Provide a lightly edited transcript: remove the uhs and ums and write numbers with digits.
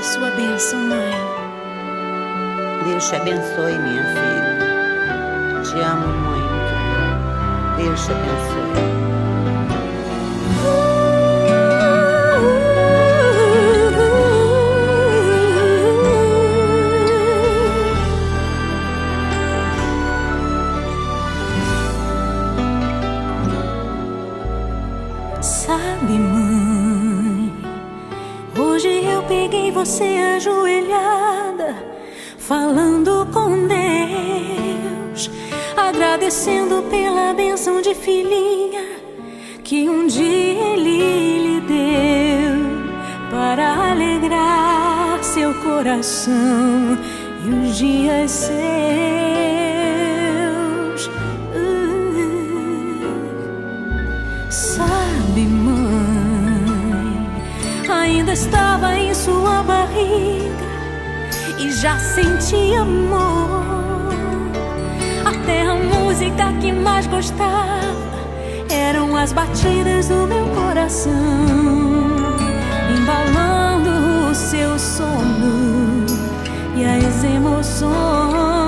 a sua bênção, mãe. Deus te abençoe, minha filha. Te amo muito. Deus te abençoe. Sabe, mãe, hoje eu peguei você ajoelhada, falando com Deus, agradecendo pela bênção de filhinha que um dia Ele lhe deu, para alegrar seu coração e os dias seus. Sabe, mãe, ainda estava em sua barriga e já sentia amor. Até a música que mais gostava eram as batidas do meu coração, embalando o seu sono e as emoções.